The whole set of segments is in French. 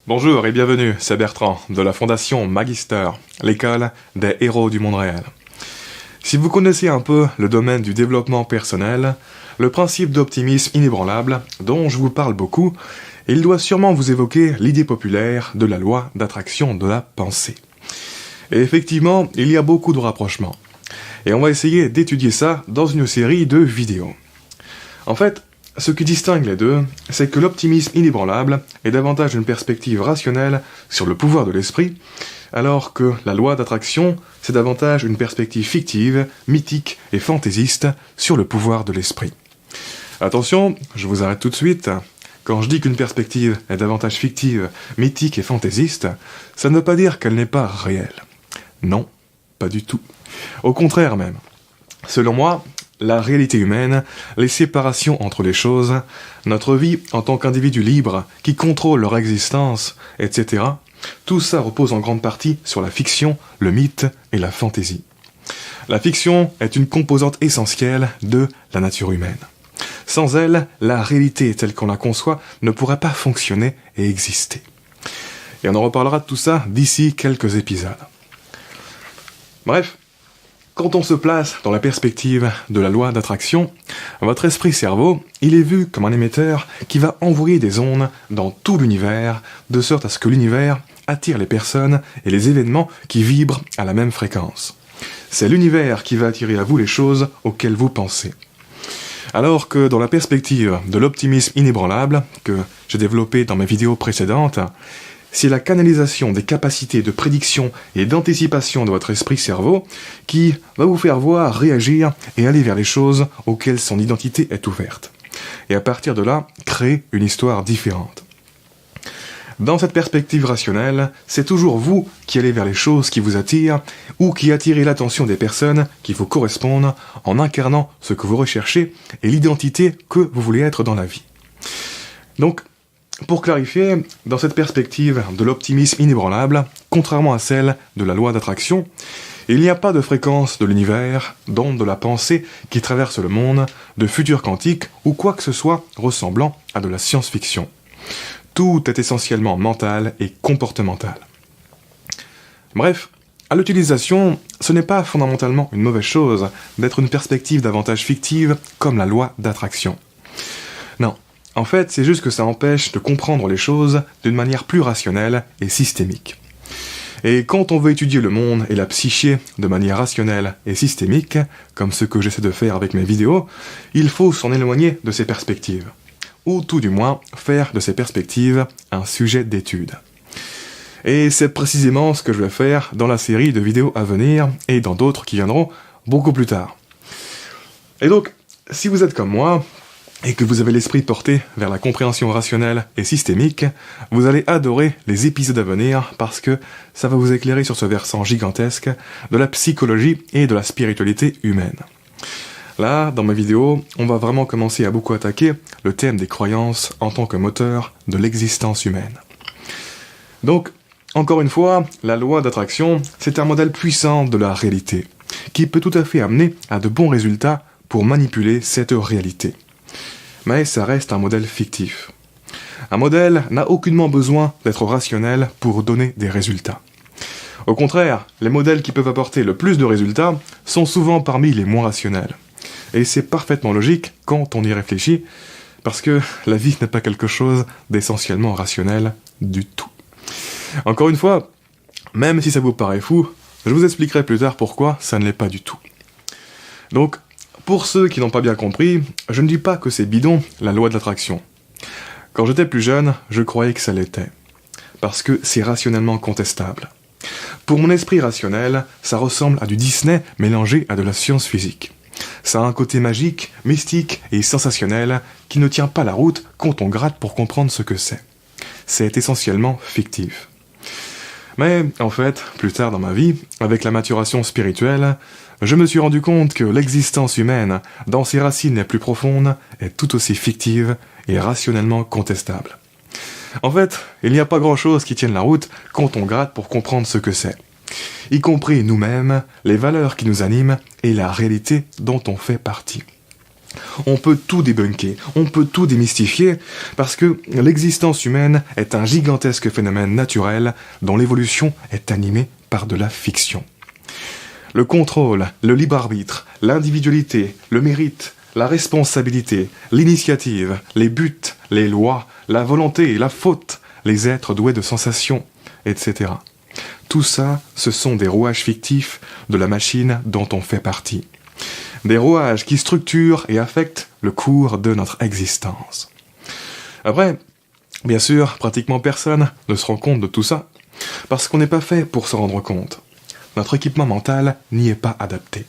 Bonjour et bienvenue, c'est Bertrand de la Fondation Magister, l'école des héros du monde réel. Si vous connaissez un peu le domaine du développement personnel, le principe d'optimisme inébranlable, dont je vous parle beaucoup, il doit sûrement vous évoquer l'idée populaire de la loi d'attraction de la pensée. Et effectivement, il y a beaucoup de rapprochements. Et on va essayer d'étudier ça dans une série de vidéos. En fait, ce qui distingue les deux, c'est que l'optimisme inébranlable est davantage une perspective rationnelle sur le pouvoir de l'esprit, alors que la loi d'attraction, c'est davantage une perspective fictive, mythique et fantaisiste sur le pouvoir de l'esprit. Attention, je vous arrête tout de suite. Quand je dis qu'une perspective est davantage fictive, mythique et fantaisiste, ça ne veut pas dire qu'elle n'est pas réelle. Non, pas du tout. Au contraire même. Selon moi, la réalité humaine, les séparations entre les choses, notre vie en tant qu'individu libre qui contrôle leur existence, etc., tout ça repose en grande partie sur la fiction, le mythe et la fantaisie. La fiction est une composante essentielle de la nature humaine. Sans elle, la réalité telle qu'on la conçoit ne pourrait pas fonctionner et exister. Et on en reparlera de tout ça d'ici quelques épisodes. Bref, quand on se place dans la perspective de la loi d'attraction, votre esprit-cerveau, il est vu comme un émetteur qui va envoyer des ondes dans tout l'univers, de sorte à ce que l'univers attire les personnes et les événements qui vibrent à la même fréquence. C'est l'univers qui va attirer à vous les choses auxquelles vous pensez. Alors que dans la perspective de l'optimisme inébranlable, que j'ai développé dans mes vidéos précédentes, c'est la canalisation des capacités de prédiction et d'anticipation de votre esprit-cerveau qui va vous faire voir, réagir et aller vers les choses auxquelles son identité est ouverte. Et à partir de là, créer une histoire différente. Dans cette perspective rationnelle, c'est toujours vous qui allez vers les choses qui vous attirent ou qui attirez l'attention des personnes qui vous correspondent en incarnant ce que vous recherchez et l'identité que vous voulez être dans la vie. Donc, pour clarifier, dans cette perspective de l'optimisme inébranlable, contrairement à celle de la loi d'attraction, il n'y a pas de fréquence de l'univers, d'onde de la pensée qui traverse le monde, de futur quantique ou quoi que ce soit ressemblant à de la science-fiction. Tout est essentiellement mental et comportemental. Bref, à l'utilisation, ce n'est pas fondamentalement une mauvaise chose d'être une perspective davantage fictive comme la loi d'attraction. Non. En fait, c'est juste que ça empêche de comprendre les choses d'une manière plus rationnelle et systémique. Et quand on veut étudier le monde et la psyché de manière rationnelle et systémique, comme ce que j'essaie de faire avec mes vidéos, il faut s'en éloigner de ces perspectives. Ou tout du moins, faire de ces perspectives un sujet d'étude. Et c'est précisément ce que je vais faire dans la série de vidéos à venir et dans d'autres qui viendront beaucoup plus tard. Et donc, si vous êtes comme moi, et que vous avez l'esprit porté vers la compréhension rationnelle et systémique, vous allez adorer les épisodes à venir parce que ça va vous éclairer sur ce versant gigantesque de la psychologie et de la spiritualité humaine. Là, dans mes vidéos, on va vraiment commencer à beaucoup attaquer le thème des croyances en tant que moteur de l'existence humaine. Donc, encore une fois, la loi d'attraction, c'est un modèle puissant de la réalité, qui peut tout à fait amener à de bons résultats pour manipuler cette réalité. Mais ça reste un modèle fictif. Un modèle n'a aucunement besoin d'être rationnel pour donner des résultats. Au contraire, les modèles qui peuvent apporter le plus de résultats sont souvent parmi les moins rationnels. Et c'est parfaitement logique quand on y réfléchit, parce que la vie n'est pas quelque chose d'essentiellement rationnel du tout. Encore une fois, même si ça vous paraît fou, je vous expliquerai plus tard pourquoi ça ne l'est pas du tout. Donc, pour ceux qui n'ont pas bien compris, je ne dis pas que c'est bidon, la loi de l'attraction. Quand j'étais plus jeune, je croyais que ça l'était. Parce que c'est rationnellement contestable. Pour mon esprit rationnel, ça ressemble à du Disney mélangé à de la science physique. Ça a un côté magique, mystique et sensationnel qui ne tient pas la route quand on gratte pour comprendre ce que c'est. C'est essentiellement fictif. Mais, en fait, plus tard dans ma vie, avec la maturation spirituelle, je me suis rendu compte que l'existence humaine, dans ses racines les plus profondes, est tout aussi fictive et rationnellement contestable. En fait, il n'y a pas grand-chose qui tienne la route quand on gratte pour comprendre ce que c'est. Y compris nous-mêmes, les valeurs qui nous animent et la réalité dont on fait partie. On peut tout débunker, on peut tout démystifier, parce que l'existence humaine est un gigantesque phénomène naturel dont l'évolution est animée par de la fiction. Le contrôle, le libre arbitre, l'individualité, le mérite, la responsabilité, l'initiative, les buts, les lois, la volonté, la faute, les êtres doués de sensations, etc. Tout ça, ce sont des rouages fictifs de la machine dont on fait partie. Des rouages qui structurent et affectent le cours de notre existence. Après, bien sûr, pratiquement personne ne se rend compte de tout ça, parce qu'on n'est pas fait pour se rendre compte. Notre équipement mental n'y est pas adapté.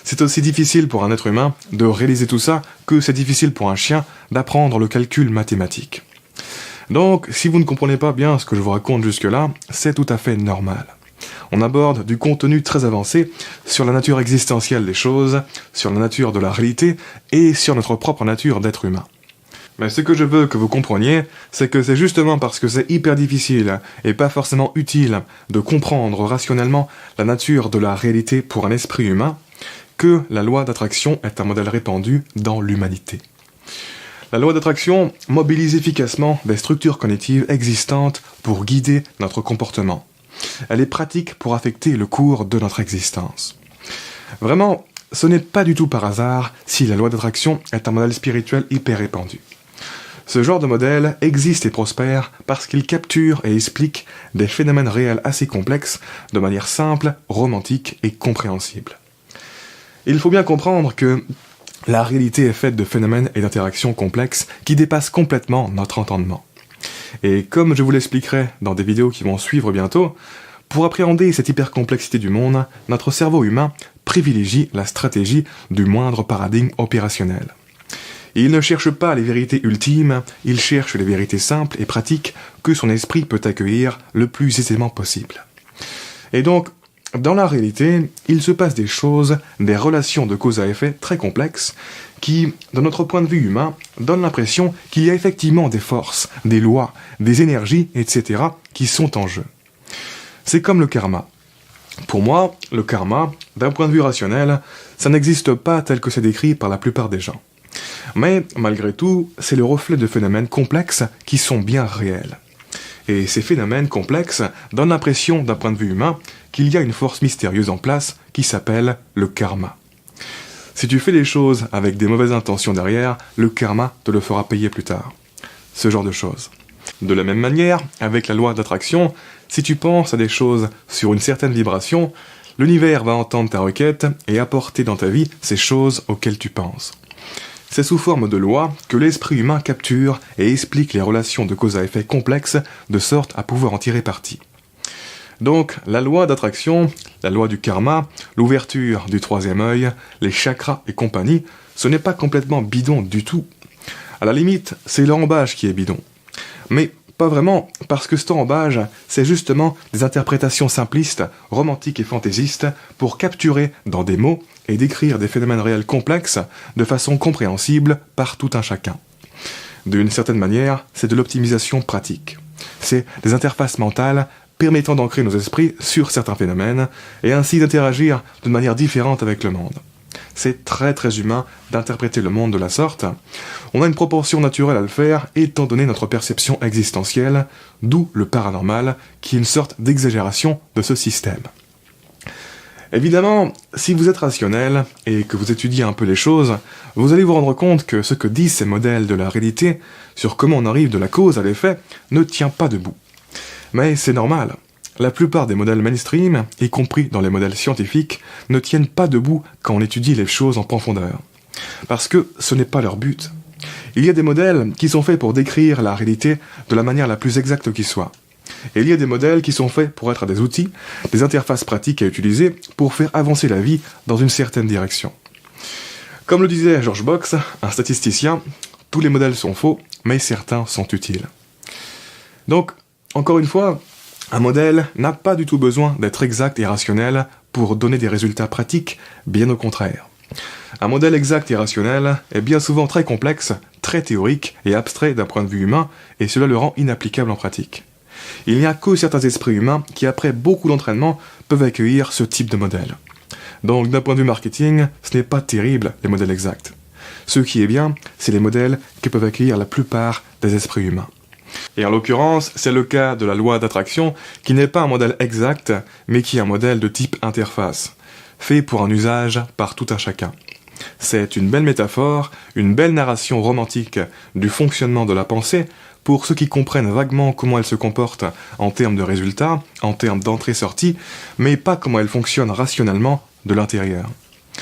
C'est aussi difficile pour un être humain de réaliser tout ça que c'est difficile pour un chien d'apprendre le calcul mathématique. Donc, si vous ne comprenez pas bien ce que je vous raconte jusque-là, c'est tout à fait normal. On aborde du contenu très avancé sur la nature existentielle des choses, sur la nature de la réalité et sur notre propre nature d'être humain. Mais ce que je veux que vous compreniez, c'est que c'est justement parce que c'est hyper difficile et pas forcément utile de comprendre rationnellement la nature de la réalité pour un esprit humain que la loi d'attraction est un modèle répandu dans l'humanité. La loi d'attraction mobilise efficacement des structures cognitives existantes pour guider notre comportement. Elle est pratique pour affecter le cours de notre existence. Vraiment, ce n'est pas du tout par hasard si la loi d'attraction est un modèle spirituel hyper répandu. Ce genre de modèle existe et prospère parce qu'il capture et explique des phénomènes réels assez complexes de manière simple, romantique et compréhensible. Il faut bien comprendre que la réalité est faite de phénomènes et d'interactions complexes qui dépassent complètement notre entendement. Et comme je vous l'expliquerai dans des vidéos qui vont suivre bientôt, pour appréhender cette hypercomplexité du monde, notre cerveau humain privilégie la stratégie du moindre paradigme opérationnel. Il ne cherche pas les vérités ultimes, il cherche les vérités simples et pratiques que son esprit peut accueillir le plus aisément possible. Et donc, dans la réalité, il se passe des choses, des relations de cause à effet très complexes qui, de notre point de vue humain, donnent l'impression qu'il y a effectivement des forces, des lois, des énergies, etc. qui sont en jeu. C'est comme le karma. Pour moi, le karma, d'un point de vue rationnel, ça n'existe pas tel que c'est décrit par la plupart des gens. Mais, malgré tout, c'est le reflet de phénomènes complexes qui sont bien réels. Et ces phénomènes complexes donnent l'impression, d'un point de vue humain, qu'il y a une force mystérieuse en place qui s'appelle le karma. Si tu fais les choses avec des mauvaises intentions derrière, le karma te le fera payer plus tard. Ce genre de choses. De la même manière, avec la loi d'attraction, si tu penses à des choses sur une certaine vibration, l'univers va entendre ta requête et apporter dans ta vie ces choses auxquelles tu penses. C'est sous forme de loi que l'esprit humain capture et explique les relations de cause à effet complexes de sorte à pouvoir en tirer parti. Donc, la loi d'attraction, la loi du karma, l'ouverture du troisième œil, les chakras et compagnie, ce n'est pas complètement bidon du tout. À la limite, c'est l'embâche qui est bidon. Mais pas vraiment, parce que cet embâche, c'est justement des interprétations simplistes, romantiques et fantaisistes pour capturer dans des mots et décrire des phénomènes réels complexes de façon compréhensible par tout un chacun. D'une certaine manière, c'est de l'optimisation pratique. C'est des interfaces mentales permettant d'ancrer nos esprits sur certains phénomènes et ainsi d'interagir d'une manière différente avec le monde. C'est très très humain d'interpréter le monde de la sorte. On a une proportion naturelle à le faire étant donné notre perception existentielle, d'où le paranormal, qui est une sorte d'exagération de ce système. Évidemment, si vous êtes rationnel et que vous étudiez un peu les choses, vous allez vous rendre compte que ce que disent ces modèles de la réalité sur comment on arrive de la cause à l'effet ne tient pas debout. Mais c'est normal. La plupart des modèles mainstream, y compris dans les modèles scientifiques, ne tiennent pas debout quand on étudie les choses en profondeur. Parce que ce n'est pas leur but. Il y a des modèles qui sont faits pour décrire la réalité de la manière la plus exacte qui soit. Et il y a des modèles qui sont faits pour être des outils, des interfaces pratiques à utiliser pour faire avancer la vie dans une certaine direction. Comme le disait George Box, un statisticien, tous les modèles sont faux, mais certains sont utiles. Donc, encore une fois, un modèle n'a pas du tout besoin d'être exact et rationnel pour donner des résultats pratiques, bien au contraire. Un modèle exact et rationnel est bien souvent très complexe, très théorique et abstrait d'un point de vue humain, et cela le rend inapplicable en pratique. Il n'y a que certains esprits humains qui, après beaucoup d'entraînement, peuvent accueillir ce type de modèle. Donc, d'un point de vue marketing, ce n'est pas terrible, les modèles exacts. Ce qui est bien, c'est les modèles que peuvent accueillir la plupart des esprits humains. Et en l'occurrence, c'est le cas de la loi d'attraction, qui n'est pas un modèle exact, mais qui est un modèle de type interface, fait pour un usage par tout un chacun. C'est une belle métaphore, une belle narration romantique du fonctionnement de la pensée, pour ceux qui comprennent vaguement comment elle se comporte en termes de résultats, en termes d'entrée-sortie, mais pas comment elle fonctionne rationnellement de l'intérieur.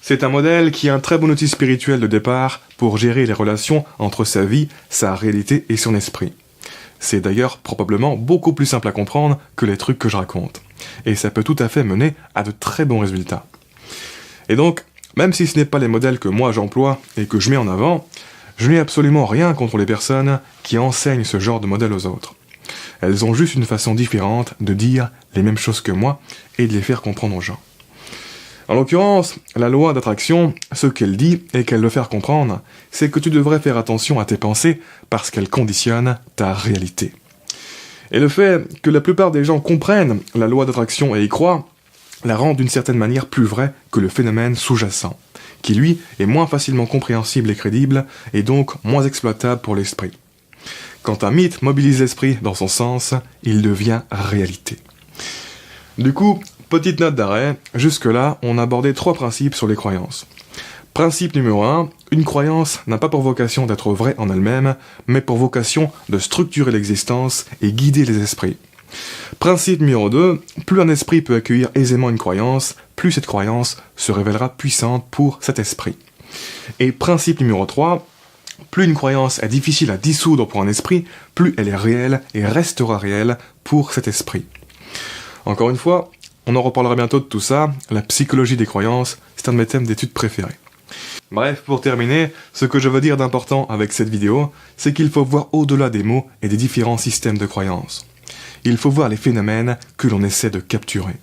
C'est un modèle qui est un très bon outil spirituel de départ pour gérer les relations entre sa vie, sa réalité et son esprit. C'est d'ailleurs probablement beaucoup plus simple à comprendre que les trucs que je raconte. Et ça peut tout à fait mener à de très bons résultats. Et donc, même si ce n'est pas les modèles que moi j'emploie et que je mets en avant, je n'ai absolument rien contre les personnes qui enseignent ce genre de modèle aux autres. Elles ont juste une façon différente de dire les mêmes choses que moi et de les faire comprendre aux gens. En l'occurrence, la loi d'attraction, ce qu'elle dit et qu'elle veut faire comprendre, c'est que tu devrais faire attention à tes pensées parce qu'elles conditionnent ta réalité. Et le fait que la plupart des gens comprennent la loi d'attraction et y croient, la rend d'une certaine manière plus vraie que le phénomène sous-jacent, qui lui est moins facilement compréhensible et crédible et donc moins exploitable pour l'esprit. Quand un mythe mobilise l'esprit dans son sens, il devient réalité. Du coup, petite note d'arrêt, jusque-là, on a abordé 3 principes sur les croyances. Principe numéro 1, une croyance n'a pas pour vocation d'être vraie en elle-même, mais pour vocation de structurer l'existence et guider les esprits. Principe numéro 2, plus un esprit peut accueillir aisément une croyance, plus cette croyance se révélera puissante pour cet esprit. Et principe numéro 3, plus une croyance est difficile à dissoudre pour un esprit, plus elle est réelle et restera réelle pour cet esprit. Encore une fois, on en reparlera bientôt de tout ça, la psychologie des croyances, c'est un de mes thèmes d'études préférés. Bref, pour terminer, ce que je veux dire d'important avec cette vidéo, c'est qu'il faut voir au-delà des mots et des différents systèmes de croyances. Il faut voir les phénomènes que l'on essaie de capturer.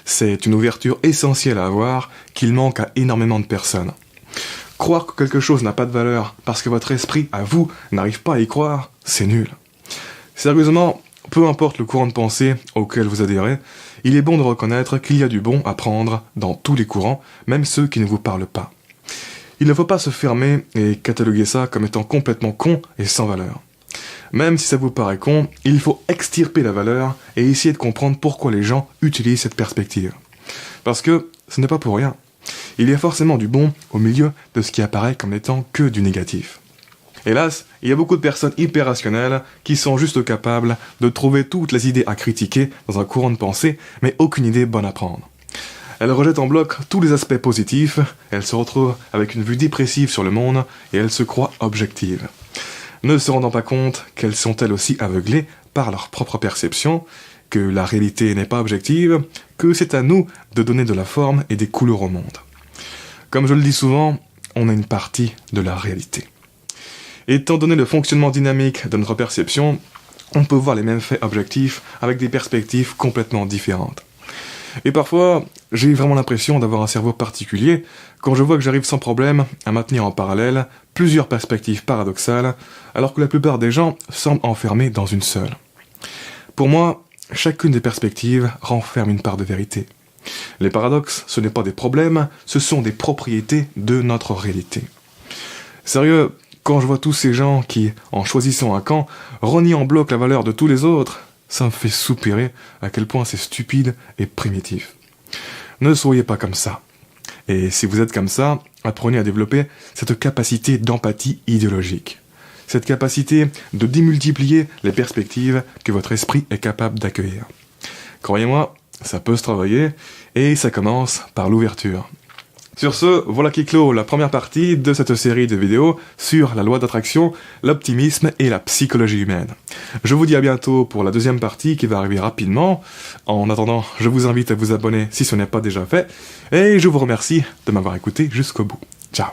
C'est une ouverture essentielle à avoir qu'il manque à énormément de personnes. Croire que quelque chose n'a pas de valeur parce que votre esprit, à vous, n'arrive pas à y croire, c'est nul. Sérieusement, peu importe le courant de pensée auquel vous adhérez, il est bon de reconnaître qu'il y a du bon à prendre dans tous les courants, même ceux qui ne vous parlent pas. Il ne faut pas se fermer et cataloguer ça comme étant complètement con et sans valeur. Même si ça vous paraît con, il faut extirper la valeur et essayer de comprendre pourquoi les gens utilisent cette perspective. Parce que ce n'est pas pour rien. Il y a forcément du bon au milieu de ce qui apparaît comme n'étant que du négatif. Hélas, il y a beaucoup de personnes hyper rationnelles qui sont juste capables de trouver toutes les idées à critiquer dans un courant de pensée, mais aucune idée bonne à prendre. Elles rejettent en bloc tous les aspects positifs, elles se retrouvent avec une vue dépressive sur le monde et elles se croient objectives. Ne se rendant pas compte qu'elles sont elles aussi aveuglées par leur propre perception, que la réalité n'est pas objective, que c'est à nous de donner de la forme et des couleurs au monde. Comme je le dis souvent, on est une partie de la réalité. Étant donné le fonctionnement dynamique de notre perception, on peut voir les mêmes faits objectifs avec des perspectives complètement différentes. Et parfois, j'ai vraiment l'impression d'avoir un cerveau particulier quand je vois que j'arrive sans problème à maintenir en parallèle plusieurs perspectives paradoxales, alors que la plupart des gens semblent enfermés dans une seule. Pour moi, chacune des perspectives renferme une part de vérité. Les paradoxes, ce n'est pas des problèmes, ce sont des propriétés de notre réalité. Sérieux, quand je vois tous ces gens qui, en choisissant un camp, renient en bloc la valeur de tous les autres, ça me fait soupirer à quel point c'est stupide et primitif. Ne soyez pas comme ça. Et si vous êtes comme ça, apprenez à développer cette capacité d'empathie idéologique. Cette capacité de démultiplier les perspectives que votre esprit est capable d'accueillir. Croyez-moi, ça peut se travailler et ça commence par l'ouverture. Sur ce, voilà qui clôt la première partie de cette série de vidéos sur la loi d'attraction, l'optimisme et la psychologie humaine. Je vous dis à bientôt pour la deuxième partie qui va arriver rapidement. En attendant, je vous invite à vous abonner si ce n'est pas déjà fait et je vous remercie de m'avoir écouté jusqu'au bout. Ciao.